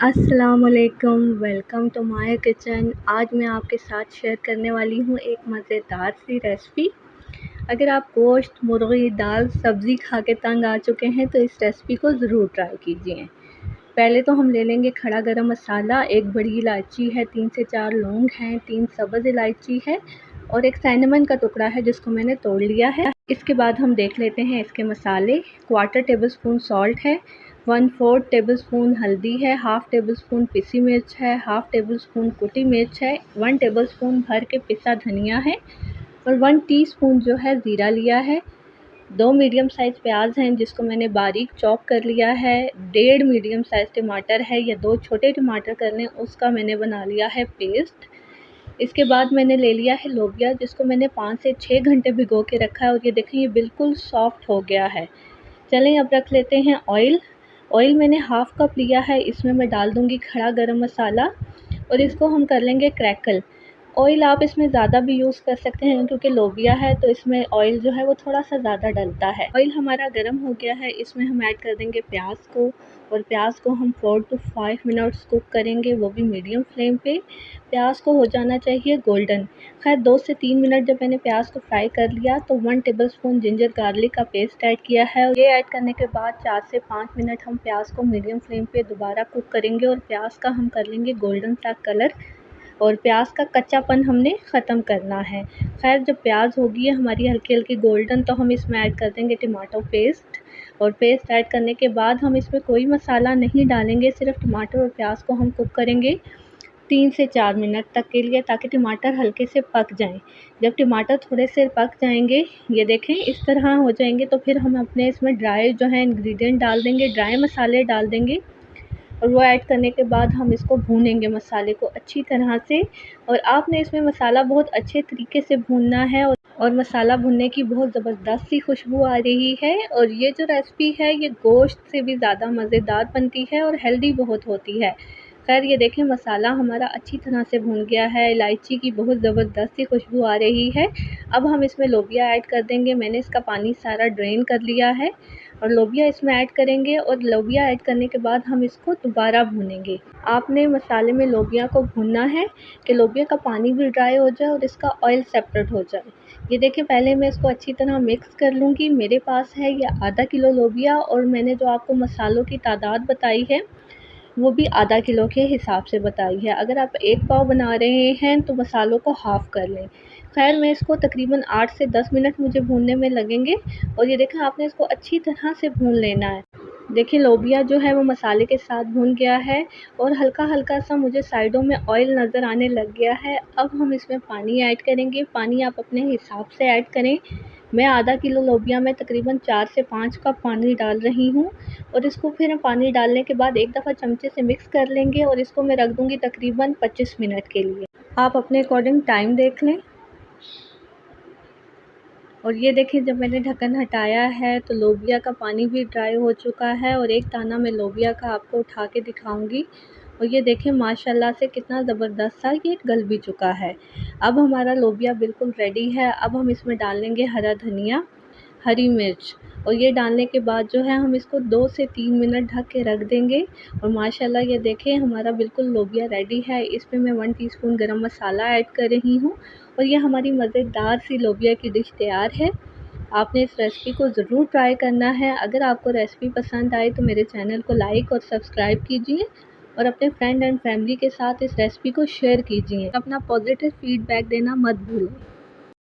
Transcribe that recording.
अस्सलामुअलैकुम, welcome to my kitchen. आज मैं आपके साथ शेयर करने वाली हूँ एक मज़ेदार सी रेसिपी। अगर आप गोश्त, मुर्गी, दाल, सब्ज़ी खा के तंग आ चुके हैं तो इस रेसिपी को ज़रूर ट्राई कीजिए। पहले तो हम ले लेंगे खड़ा गरम मसाला, एक बड़ी इलायची है, 3 से 4 लौंग हैं, 3 सब्ज़ इलायची है और एक सिनेमन का टुकड़ा है जिसको मैंने तोड़ लिया है। इसके बाद हम देख लेते हैं इसके मसाले। 1/4 टेबलस्पून सॉल्ट है, 1/4 टेबलस्पून हल्दी है, 1/2 टेबलस्पून पिसी मिर्च है, 1/2 टेबलस्पून कुटी मिर्च है, 1 टेबलस्पून भर के पिसा धनिया है और 1 टीस्पून जो है ज़ीरा लिया है। 2 मीडियम साइज़ प्याज हैं जिसको मैंने बारीक चॉप कर लिया है। 1.5 मीडियम साइज़ टमाटर है या 2 छोटे टमाटर कर लें, उसका मैंने बना लिया है पेस्ट। इसके बाद मैंने ले लिया है लोबिया जिसको मैंने 5 से 6 घंटे भिगो के रखा है और ये देखें ये बिल्कुल सॉफ्ट हो गया है। चलें अब रख लेते हैं ऑयल। ऑयल मैंने 1/2 कप लिया है, इसमें मैं डाल दूँगी खड़ा गरम मसाला और इसको हम कर लेंगे क्रैकल। ऑयल आप इसमें ज़्यादा भी यूज़ कर सकते हैं क्योंकि लोबिया है तो इसमें ऑयल जो है वो थोड़ा-सा ज़्यादा डलता है। ऑयल हमारा गर्म हो गया है, इसमें हम ऐड कर देंगे प्याज को और प्याज को हम 4 टू 5 मिनट्स कुक करेंगे, वो भी मीडियम फ्लेम पे। प्याज को हो जाना चाहिए गोल्डन। खैर 2 से 3 मिनट जब मैंने प्याज को फ्राई कर लिया तो 1 टेबलस्पून जिंजर गार्लिक का पेस्ट ऐड किया है और ये ऐड करने के बाद 4 से 5 मिनट हम प्याज को मीडियम फ्लेम पे दोबारा कुक करेंगे और प्याज का हम कर लेंगे गोल्डन सा कलर और प्याज का कच्चापन हमने ख़त्म करना है। खैर जब प्याज होगी हमारी हल्की-हल्की गोल्डन तो हम इसमें ऐड कर देंगे टमाटो पेस्ट और पेस्ट ऐड करने के बाद हम इसमें कोई मसाला नहीं डालेंगे, सिर्फ़ टमाटर और प्याज को हम कुक करेंगे 3 से 4 मिनट तक के लिए ताकि टमाटर हल्के से पक जाएँ। जब टमाटर थोड़े से पक जाएँगे, ये देखें इस तरह हो जाएँगे तो फिर हम अपने इसमें ड्राई जो है इंग्रीडिएंट डाल देंगे, ड्राई मसाले डाल देंगे और वो ऐड करने के बाद हम इसको भूनेंगे मसाले को अच्छी तरह से। और आपने इसमें मसाला बहुत अच्छे तरीके से भूनना है और मसाला भुनने की बहुत ज़बरदस्त सी खुशबू आ रही है और ये जो रेसिपी है ये गोश्त से भी ज़्यादा मज़ेदार बनती है और हेल्दी बहुत होती है। खैर ये देखें मसाला हमारा अच्छी तरह से भुन गया है, इलायची की बहुत ज़बरदस्त सी खुशबू आ रही है। अब हम इसमें लोबिया ऐड कर देंगे, मैंने इसका पानी सारा ड्रेन कर लिया है और लोबिया इसमें ऐड करेंगे और लोबिया ऐड करने के बाद हम इसको दोबारा भूनेंगे। आपने मसाले में लोबिया को भूनना है कि लोबिया का पानी भी ड्राई हो जाए और इसका ऑयल सेपरेट हो जाए। ये देखिए पहले मैं इसको अच्छी तरह मिक्स कर लूँगी। मेरे पास है ये आधा किलो लोबिया और मैंने जो आपको मसालों की तादाद बताई है वो भी आधा किलो के हिसाब से बताई है। अगर आप 1 पाव बना रहे हैं तो मसालों को हाफ़ कर लें। खैर मैं इसको तकरीबन 8 से 10 मिनट मुझे भूनने में लगेंगे और ये देखें आपने इसको अच्छी तरह से भून लेना है। देखिए लोबिया जो है वो मसाले के साथ भुन गया है और हल्का-हल्का सा मुझे साइडों में ऑयल नज़र आने लग गया है। अब हम इसमें पानी ऐड करेंगे, पानी आप अपने हिसाब से ऐड करें। मैं आधा किलो लोबिया में तकरीबन 4 से 5 कप पानी डाल रही हूँ और इसको फिर पानी डालने के बाद एक दफ़ा चमचे से मिक्स कर लेंगे और इसको मैं रख दूँगी तकरीबन 25 मिनट के लिए। आप अपने अकॉर्डिंग टाइम देख लें। और ये देखिए जब मैंने ढक्कन हटाया है तो लोबिया का पानी भी ड्राई हो चुका है और एक दाना मैं लोबिया का आपको उठा के दिखाऊंगी और ये देखें माशाल्लाह से कितना ज़बरदस्त सा ये गल भी चुका है। अब हमारा लोबिया बिल्कुल रेडी है। अब हम इसमें डाल लेंगे हरा धनिया, हरी मिर्च और ये डालने के बाद जो है हम इसको 2 से 3 मिनट ढक के रख देंगे और माशाल्लाह ये देखें हमारा बिल्कुल लोबिया रेडी है। इसमें मैं 1 टीस्पून गरम मसाला ऐड कर रही हूँ और ये हमारी मज़ेदार सी लोबिया की डिश तैयार है। आपने इस रेसिपी को ज़रूर ट्राई करना है। अगर आपको रेसिपी पसंद आए तो मेरे चैनल को लाइक और सब्सक्राइब कीजिए और अपने फ्रेंड एंड फैमिली के साथ इस रेसिपी को शेयर कीजिए। अपना पॉजिटिव फीडबैक देना मत भूलें।